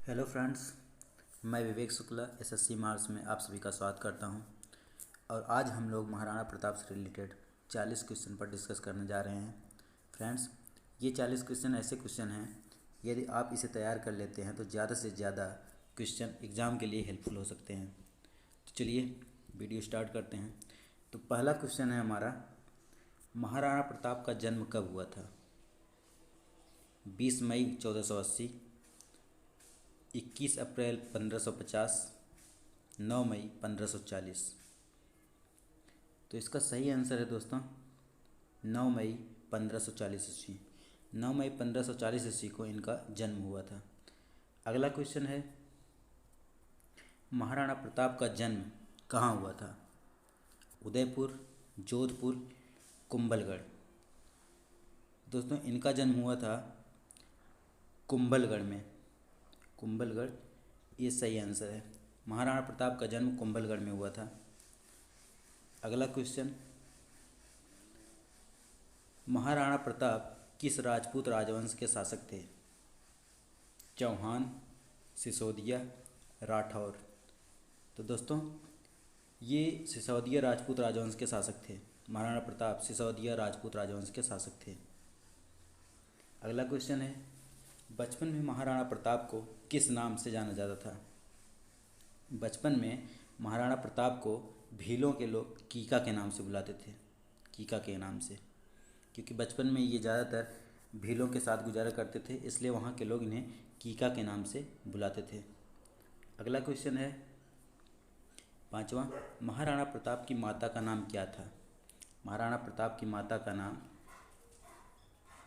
Hello friends, मैं विवेक Shukla SSC marks में आप सभी का स्वागत करता हूं। और आज हम लोग महाराणा प्रताप से रिलेटेड 40 क्वेश्चन पर डिस्कस करने जा रहे हैं। फ्रेंड्स, ये 40 क्वेश्चन ऐसे क्वेश्चन हैं, यदि आप इसे तैयार कर लेते हैं तो ज़्यादा से ज़्यादा क्वेश्चन एग्ज़ाम के लिए हेल्पफुल हो सकते हैं। तो चलिए वीडियो स्टार्ट करते हैं। तो पहला क्वेश्चन है हमारा, महाराणा प्रताप का जन्म कब हुआ था? 20 मई 1480, 21 अप्रैल 1550, 9 मई 1540। तो इसका सही आंसर है दोस्तों 9 मई 1540 ईस्वी। 9 मई 1540 ईस्वी को इनका जन्म हुआ था। अगला क्वेश्चन है, महाराणा प्रताप का जन्म कहाँ हुआ था? उदयपुर, जोधपुर, कुंभलगढ़। दोस्तों इनका जन्म हुआ था कुंभलगढ़ में। कुंभलगढ़ ये सही आंसर है। महाराणा प्रताप का जन्म कुंभलगढ़ में हुआ था। अगला क्वेश्चन, महाराणा प्रताप किस राजपूत राजवंश के शासक थे? चौहान, सिसोदिया, राठौर। तो दोस्तों ये सिसोदिया राजपूत राजवंश के शासक थे। महाराणा प्रताप सिसोदिया राजपूत राजवंश के शासक थे। अगला क्वेश्चन है, बचपन में महाराणा प्रताप को किस नाम से जाना जाता था? बचपन में महाराणा प्रताप को भीलों के लोग कीका के नाम से बुलाते थे। कीका के नाम से, क्योंकि बचपन में ये ज़्यादातर भीलों के साथ गुजारा करते थे, इसलिए वहाँ के लोग इन्हें कीका के नाम से बुलाते थे। अगला क्वेश्चन है पांचवा, महाराणा प्रताप की माता का नाम क्या था? महाराणा प्रताप की माता का नाम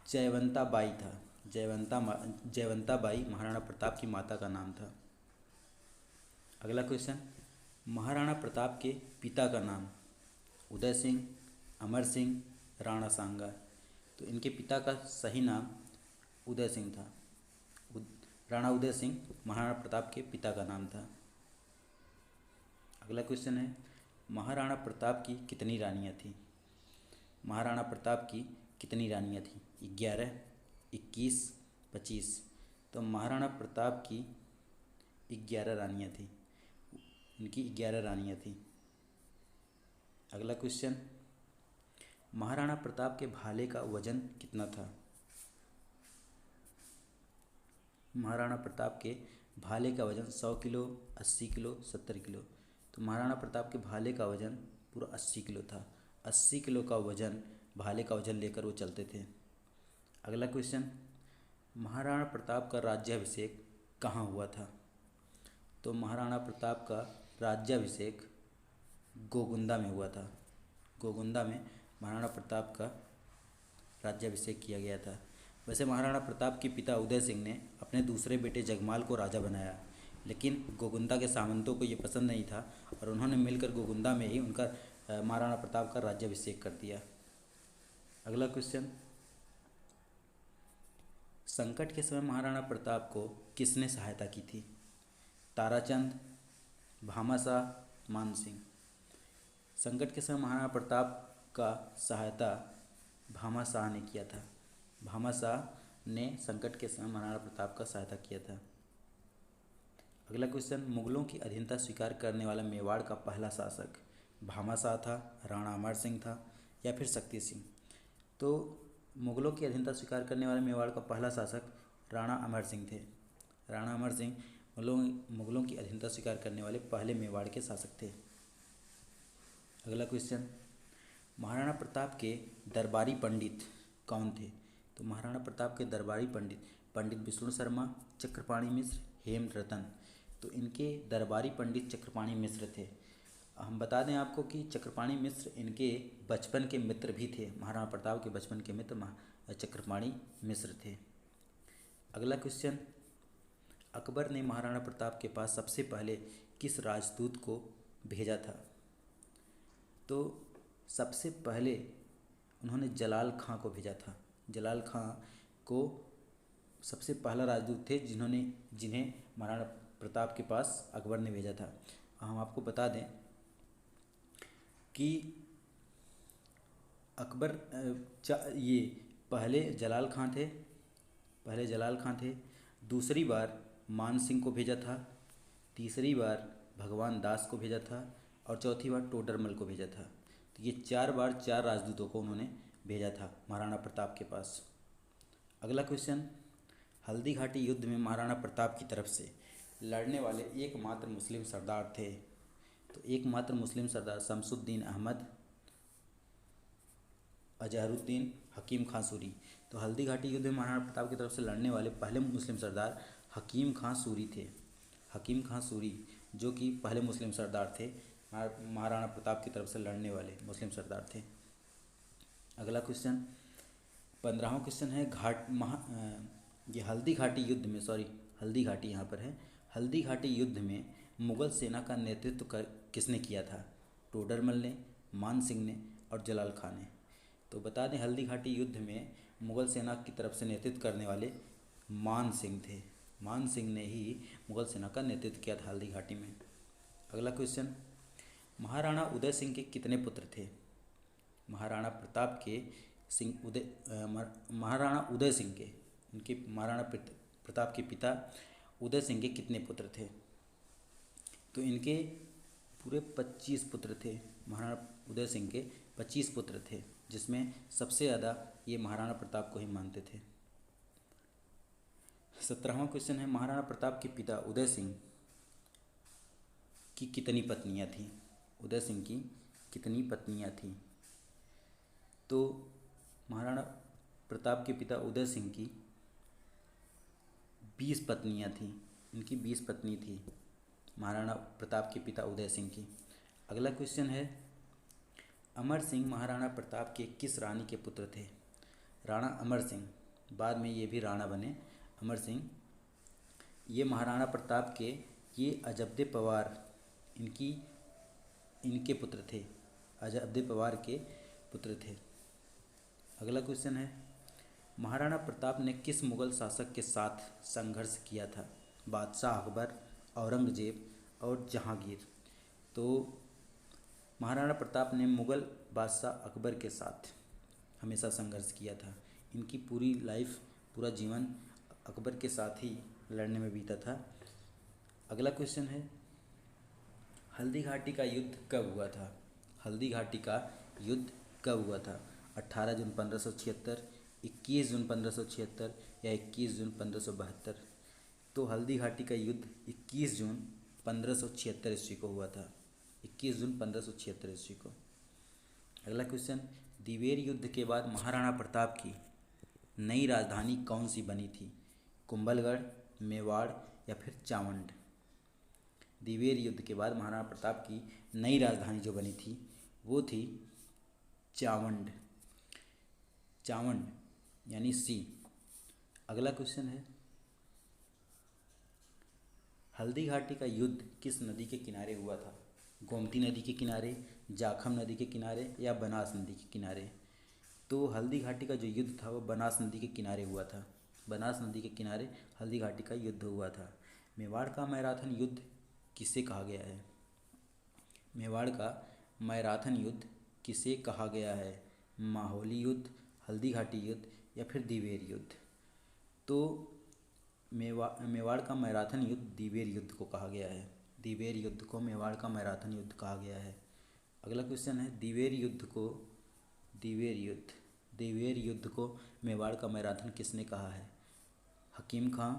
जयवंता बाई था। जयवंता बाई महाराणा प्रताप की माता का नाम था। अगला क्वेश्चन, महाराणा प्रताप के पिता का नाम? उदय सिंह, अमर सिंह, राणा सांगा। तो इनके पिता का सही नाम उदय सिंह था। राणा उदय सिंह महाराणा प्रताप के पिता का नाम था। अगला क्वेश्चन है, महाराणा प्रताप की कितनी रानियां थीं? महाराणा प्रताप की कितनी रानियां थीं? 11, 21, 25। तो महाराणा प्रताप की 11 रानियां थीं। इनकी 11 रानियां थीं। अगला क्वेश्चन, महाराणा प्रताप के भाले का वजन कितना था? महाराणा प्रताप के भाले का वजन 100 किलो, 80 किलो, 70 किलो। तो महाराणा प्रताप के भाले का वजन पूरा 80 किलो था। 80 किलो का वजन, भाले का वजन लेकर वो चलते थे। अगला क्वेश्चन, महाराणा प्रताप का राज्याभिषेक कहाँ हुआ था? तो महाराणा प्रताप का राज्याभिषेक गोगुंदा में हुआ था। गोगुंदा में महाराणा प्रताप का राज्याभिषेक किया गया था। वैसे महाराणा प्रताप के पिता उदय सिंह ने अपने दूसरे बेटे जगमाल को राजा बनाया, लेकिन गोगुंदा के सामंतों को ये पसंद नहीं था और उन्होंने मिलकर गोगुंदा में ही उनका महाराणा प्रताप का राज्याभिषेक कर दिया। अगला क्वेश्चन, संकट के समय महाराणा प्रताप को किसने सहायता की थी? ताराचंद, भामाशाह, मानसिंह। संकट के समय महाराणा प्रताप का सहायता भामाशाह ने किया था। भामाशाह ने संकट के समय महाराणा प्रताप का सहायता किया था। अगला क्वेश्चन, मुगलों की अधीनता स्वीकार करने वाला मेवाड़ का पहला शासक भामाशाह था, राणा अमर सिंह था या फिर शक्ति सिंह? तो मुगलों की अधीनता स्वीकार करने वाले मेवाड़ का पहला शासक राणा अमर सिंह थे। राणा अमर सिंह मुगलों की अधीनता स्वीकार करने वाले पहले मेवाड़ के शासक थे। अगला क्वेश्चन, महाराणा प्रताप के दरबारी पंडित कौन थे? तो महाराणा प्रताप के दरबारी पंडित विष्णु शर्मा, चक्रपाणि मिश्र, हेम रतन। तो इनके दरबारी पंडित चक्रपाणि मिश्र थे। हम बता दें आपको कि चक्रपाणि मिश्र इनके बचपन के मित्र भी थे। महाराणा प्रताप के बचपन के मित्र चक्रपाणि मिश्र थे। अगला क्वेश्चन, अकबर ने महाराणा प्रताप के पास सबसे पहले किस राजदूत को भेजा था? तो सबसे पहले उन्होंने जलाल खां को भेजा था। जलाल खां को सबसे पहला राजदूत थे जिन्हें महाराणा प्रताप के पास अकबर ने भेजा था। हम आपको बता दें कि अकबर ये पहले जलाल खां थे। दूसरी बार मान सिंह को भेजा था, तीसरी बार भगवान दास को भेजा था और चौथी बार टोडरमल को भेजा था। तो ये 4 बार 4 राजदूतों को उन्होंने भेजा था महाराणा प्रताप के पास। अगला क्वेश्चन, हल्दी घाटी युद्ध में महाराणा प्रताप की तरफ से लड़ने वाले एकमात्र मुस्लिम सरदार थे। तो एकमात्र मुस्लिम सरदार शमसुद्दीन अहमद, अजहरुद्दीन, हकीम खां सूरी। तो हल्दी घाटी युद्ध में महाराणा प्रताप की तरफ से लड़ने वाले पहले मुस्लिम सरदार हकीम खां सूरी थे। हकीम खां सूरी जो कि पहले मुस्लिम सरदार थे, महाराणा प्रताप की तरफ से लड़ने वाले मुस्लिम सरदार थे। अगला क्वेश्चन, 15वां क्वेश्चन है ये हल्दी घाटी युद्ध में, हल्दी घाटी यहाँ पर है। हल्दी घाटी युद्ध में मुगल सेना का नेतृत्व किसने किया था? टोडरमल ने, मान सिंह ने और जलाल खां ने। तो बता दें हल्दी घाटी युद्ध में मुगल सेना की तरफ से नेतृत्व करने वाले मान सिंह थे। मान सिंह ने ही मुगल सेना का नेतृत्व किया था हल्दी घाटी में। अगला क्वेश्चन, महाराणा उदय सिंह के कितने पुत्र थे? महाराणा प्रताप के महाराणा उदय सिंह के, उनके महाराणा प्रताप के पिता उदय सिंह के कितने पुत्र थे? तो इनके पूरे 25 पुत्र थे। महाराणा उदय सिंह के 25 पुत्र थे, जिसमें सबसे ज़्यादा ये महाराणा प्रताप को ही मानते थे। 17वां क्वेश्चन है, महाराणा प्रताप के पिता उदय सिंह की कितनी पत्नियां थीं? उदय सिंह की कितनी पत्नियां थीं? तो महाराणा प्रताप के पिता उदय सिंह की 20 पत्नियां थीं। इनकी 20 पत्नी थी महाराणा प्रताप के पिता उदय सिंह की। अगला क्वेश्चन है, अमर सिंह महाराणा प्रताप के किस रानी के पुत्र थे? राणा अमर सिंह, बाद में ये भी राणा बने। अमर सिंह ये महाराणा प्रताप के ये अजब्दे पवार इनके पुत्र थे, अजब्दे पवार के पुत्र थे। अगला क्वेश्चन है, महाराणा प्रताप ने किस मुगल शासक के साथ संघर्ष किया था? बादशाह अकबर, औरंगजेब और जहांगीर। तो महाराणा प्रताप ने मुगल बादशाह अकबर के साथ हमेशा संघर्ष किया था। इनकी पूरी लाइफ, पूरा जीवन अकबर के साथ ही लड़ने में बीता था। अगला क्वेश्चन है, हल्दी घाटी का युद्ध कब हुआ था? हल्दी घाटी का युद्ध कब हुआ था? 18 जून 1576, 21 जून 1576 या 21 जून 1572? तो हल्दी घाटी का युद्ध 21 जून 1576 ईस्वी को हुआ था। 21 जून 1576 ईस्वी को। अगला क्वेश्चन, दिवेर युद्ध के बाद महाराणा प्रताप की नई राजधानी कौन सी बनी थी? कुंभलगढ़, मेवाड़ या फिर चावंड? दिवेर युद्ध के बाद महाराणा प्रताप की नई राजधानी जो बनी थी वो थी चावंड। चावंड यानी सी। अगला क्वेश्चन है, हल्दी घाटी का युद्ध किस नदी के किनारे हुआ था? गोमती नदी के किनारे, जाखम नदी के किनारे या बनास नदी के किनारे? तो हल्दी घाटी का जो युद्ध था वो बनास नदी के किनारे हुआ था। बनास नदी के किनारे हल्दी घाटी का युद्ध हुआ था। मेवाड़ का मैराथन युद्ध किसे कहा गया है? मेवाड़ का मैराथन युद्ध किसे कहा गया है? माहौली युद्ध, हल्दी घाटी युद्ध या फिर दिवेर युद्ध? तो मेवाड़ का मैराथन युद्ध दिवेर युद्ध को कहा गया है। दिवेर युद्ध को मेवाड़ का मैराथन युद्ध कहा गया है। अगला क्वेश्चन है, दिवेर युद्ध को मेवाड़ का मैराथन किसने कहा है? हकीम खां,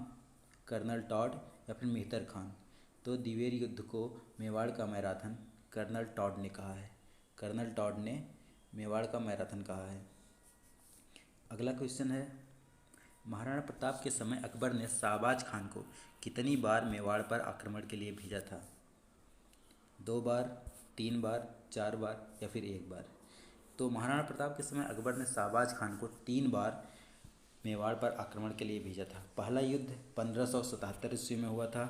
कर्नल टॉड या फिर मेहतर खान? तो दिवेर युद्ध को मेवाड़ का मैराथन कर्नल टॉड ने कहा है। कर्नल टॉड ने मेवाड़ का मैराथन कहा है। अगला क्वेश्चन है, महाराणा प्रताप के समय अकबर ने शाहबाज खान को कितनी बार मेवाड़ पर आक्रमण के लिए भेजा था? 2 बार, 3 बार, 4 बार या फिर 1 बार? तो महाराणा प्रताप के समय अकबर ने शाहबाज खान को 3 बार मेवाड़ पर आक्रमण के लिए भेजा था। पहला युद्ध 1577 ईस्वी में हुआ था,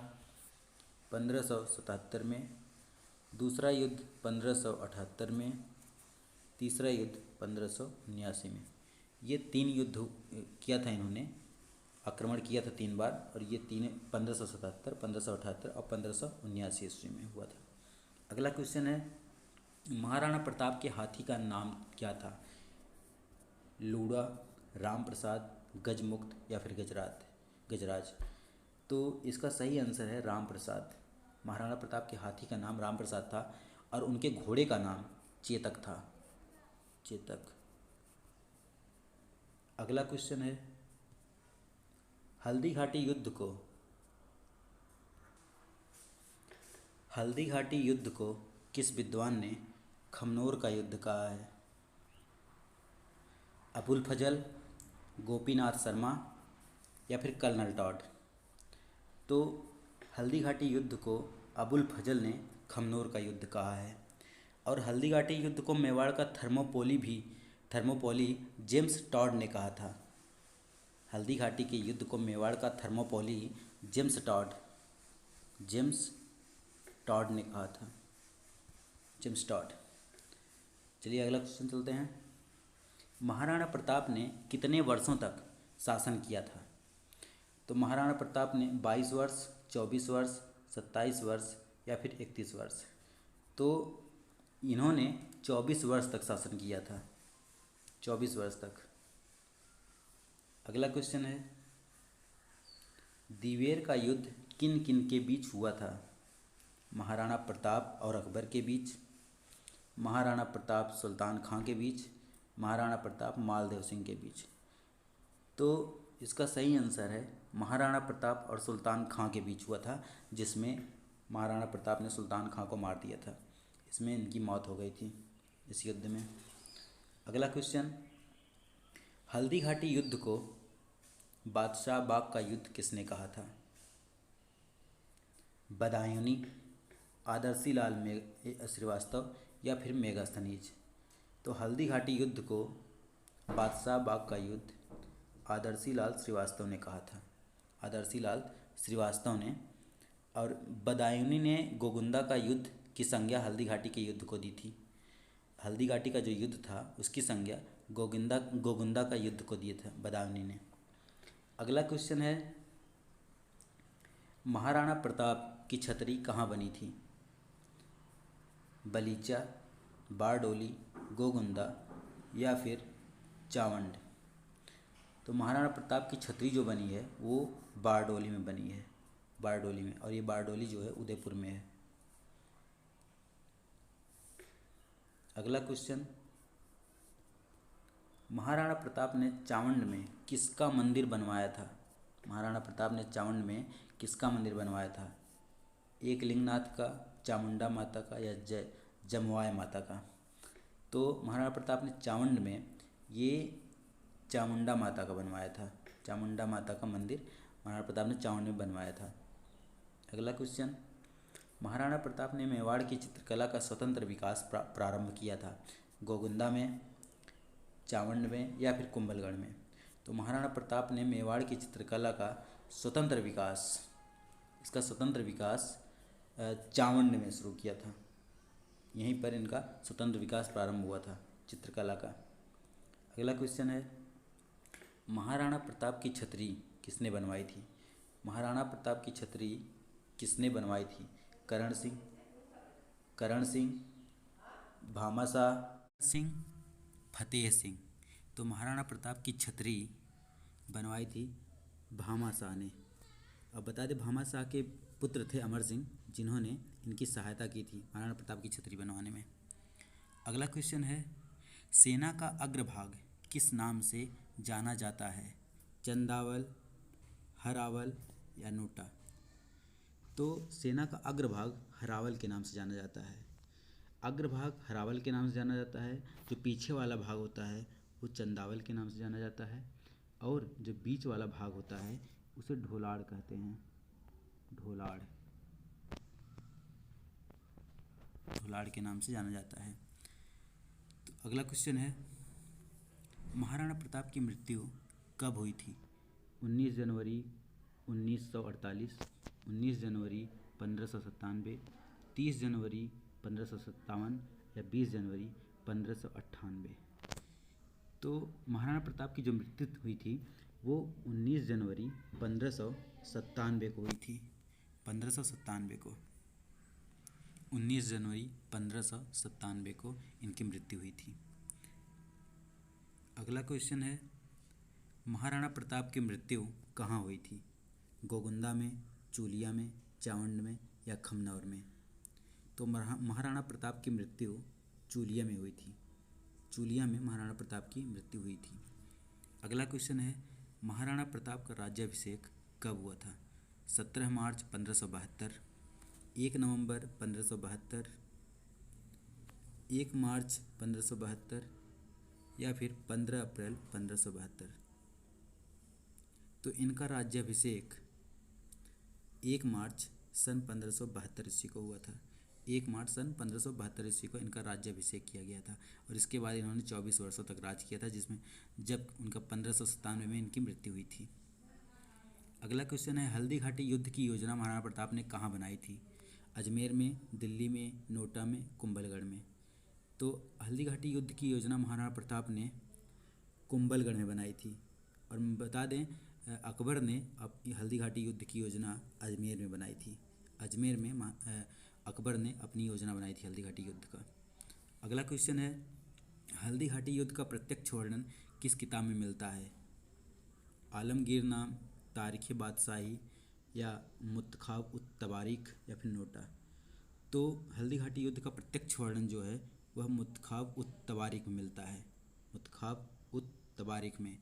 1577 में। दूसरा युद्ध 1578 में। तीसरा युद्ध 1579 में। ये 3 युद्ध किया था इन्होंने, आक्रमण किया था 3 बार, और ये 3 1577, 1578 और 1579 ईस्वी में हुआ था। अगला क्वेश्चन है, महाराणा प्रताप के हाथी का नाम क्या था? लूड़ा, राम प्रसाद, गजमुक्त या फिर गजराज? तो इसका सही आंसर है राम प्रसाद। महाराणा प्रताप के हाथी का नाम राम प्रसाद था और उनके घोड़े का नाम चेतक था, चेतक। अगला क्वेश्चन है, हल्दी घाटी युद्ध को किस विद्वान ने खमनोर का युद्ध कहा है? अबुल फजल, गोपीनाथ शर्मा या फिर कर्नल टॉड? तो हल्दी घाटी युद्ध को अबुल फजल ने खमनोर का युद्ध कहा है। और हल्दी घाटी युद्ध को मेवाड़ का थर्मोपोली जेम्स टॉड ने कहा था। हल्दी घाटी के युद्ध को मेवाड़ का थर्मोपोली जेम्स टॉड ने कहा था, जेम्स टॉड। चलिए अगला क्वेश्चन चलते हैं। महाराणा प्रताप ने कितने वर्षों तक शासन किया था? तो महाराणा प्रताप ने 22 वर्ष, 24 वर्ष, 27 वर्ष या फिर 31 वर्ष। तो इन्होंने 24 वर्ष तक शासन किया था, 24 वर्ष तक। अगला क्वेश्चन है, दिवेर का युद्ध किन किन के बीच हुआ था? महाराणा प्रताप और अकबर के बीच, महाराणा प्रताप सुल्तान खां के बीच, महाराणा प्रताप मालदेव सिंह के बीच। तो इसका सही आंसर है महाराणा प्रताप और सुल्तान खां के बीच हुआ था, जिसमें महाराणा प्रताप ने सुल्तान खां को मार दिया था। इसमें इनकी मौत हो गई थी इस युद्ध में। अगला क्वेश्चन, हल्दी घाटी युद्ध को बादशाह बाग का युद्ध किसने कहा था? बदायूंनी, आदर्शी लाल श्रीवास्तव या फिर मेगास्थनीज? तो हल्दी घाटी युद्ध को बादशाह बाग का युद्ध आदर्शी लाल श्रीवास्तव ने कहा था, आदर्शी लाल श्रीवास्तव ने। और बदायूंनी ने गोगुंदा का युद्ध की संज्ञा हल्दी घाटी के युद्ध को दी थी। हल्दी घाटी का जो युद्ध था उसकी संज्ञा गोगुंदा का युद्ध को दिए थे बदायूंनी ने। अगला क्वेश्चन है, महाराणा प्रताप की छतरी कहाँ बनी थी? बलीचा, बारडोली, गोगुंदा या फिर चावंड? तो महाराणा प्रताप की छतरी जो बनी है वो बारडोली में बनी है, बारडोली में। और ये बारडोली जो है उदयपुर में है। अगला क्वेश्चन, महाराणा प्रताप ने चावंड में किसका मंदिर बनवाया था? महाराणा प्रताप ने चावंड में किसका मंदिर बनवाया था? एक लिंगनाथ का, चामुंडा माता का या जमवाय माता का? तो महाराणा प्रताप ने चावंड में ये चामुंडा माता का बनवाया था, चामुंडा माता का मंदिर महाराणा प्रताप ने चावंड में बनवाया था। अगला क्वेश्चन, महाराणा प्रताप ने मेवाड़ की चित्रकला का स्वतंत्र विकास प्रारंभ किया था? गोगुंदा में, चावंड में या फिर कुंभलगढ़ में? तो महाराणा प्रताप ने मेवाड़ की चित्रकला का स्वतंत्र विकास, इसका स्वतंत्र विकास चावंड में शुरू किया था। यहीं पर इनका स्वतंत्र विकास प्रारंभ हुआ था चित्रकला का। अगला क्वेश्चन है, महाराणा प्रताप की छतरी किसने बनवाई थी? महाराणा प्रताप की छतरी किसने बनवाई थी? करण सिंह, भामाशाह सिंह, फतेह सिंह? तो महाराणा प्रताप की छतरी बनवाई थी भामाशाह ने। अब बता दें, भामाशाह के पुत्र थे अमर सिंह, जिन्होंने इनकी सहायता की थी महाराणा प्रताप की छतरी बनवाने में। अगला क्वेश्चन है, सेना का अग्रभाग किस नाम से जाना जाता है? चंदावल, हरावल या नोटा? तो सेना का अग्रभाग हरावल के नाम से जाना जाता है। अग्रभाग हरावल के नाम से जाना जाता है। जो पीछे वाला भाग होता है वो चंदावल के नाम से जाना जाता है। और जो बीच वाला भाग होता है उसे ढोलाड़ कहते हैं, ढोलाड़ के नाम से जाना जाता है। तो अगला क्वेश्चन है, महाराणा प्रताप की मृत्यु कब हुई थी? 19 जनवरी 1948, 19 जनवरी 1597, 30 जनवरी 1557 या 20 जनवरी 1598? तो महाराणा प्रताप की जो मृत्यु हुई थी वो 19 जनवरी 1597 को हुई थी, 1597 को, 19 जनवरी 1597 को इनकी मृत्यु हुई थी। अगला क्वेश्चन है, महाराणा प्रताप की मृत्यु कहाँ हुई थी? गोगुंदा में, चूलिया में, चावंड में या खमनौर में? तो महाराणा प्रताप की मृत्यु चूलिया में हुई थी। चूलिया में महाराणा प्रताप की मृत्यु हुई थी। अगला क्वेश्चन है, महाराणा प्रताप का राज्याभिषेक कब हुआ था? 17 मार्च 1572, 1 नवंबर 1572, 1 मार्च 1572 या फिर 15 अप्रैल 1572? तो इनका राज्याभिषेक 1 मार्च सन 1572 ईस्वी को हुआ था। 1 मार्च सन 1572 ईस्वी को इनका राज्याभिषेक किया गया था और इसके बाद इन्होंने 24 वर्षों तक राज किया था, जिसमें जब उनका 1597 में इनकी मृत्यु हुई थी। अगला क्वेश्चन है, हल्दी घाटी युद्ध की योजना महाराणा प्रताप ने कहाँ बनाई थी? अजमेर में, दिल्ली में, नोटा में, कुंभलगढ़ में? तो हल्दी घाटी युद्ध की योजना महाराणा प्रताप ने कुंभलगढ़ में बनाई थी। और बता दें, अकबर ने हल्दी घाटी युद्ध की योजना अजमेर में बनाई थी। अजमेर में अकबर ने अपनी योजना बनाई थी हल्दी घाटी युद्ध का। अगला क्वेश्चन है, हल्दी घाटी युद्ध का प्रत्यक्ष वर्णन किस किताब में मिलता है? आलमगीर नाम, तारीख़ बादशाही या मुत्खाब उत तवारीख या फिर नोटा? तो हल्दी घाटी युद्ध का प्रत्यक्ष वर्णन जो है वह मुत्खाब उत तवारीख में मिलता है, मुत्खाब उत तवारीख में।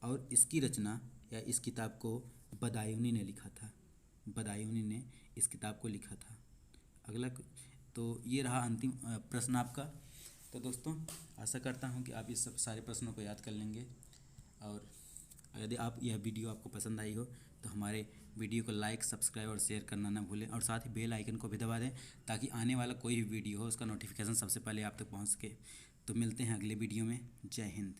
और इसकी रचना या इस किताब को बदायूनी ने लिखा था। बदायूनी ने इस किताब को लिखा था। अगला तो ये रहा अंतिम प्रश्न आपका। तो दोस्तों, आशा करता हूँ कि आप इस सब सारे प्रश्नों को याद कर लेंगे। और यदि यह वीडियो आपको पसंद आई हो तो हमारे वीडियो को लाइक, सब्सक्राइब और शेयर करना ना भूलें और साथ ही बेल आइकन को भी दबा दें ताकि आने वाला कोई भी वीडियो हो उसका नोटिफिकेशन सबसे पहले आप तक पहुँच सके। तो मिलते हैं अगले वीडियो में। जय हिंद।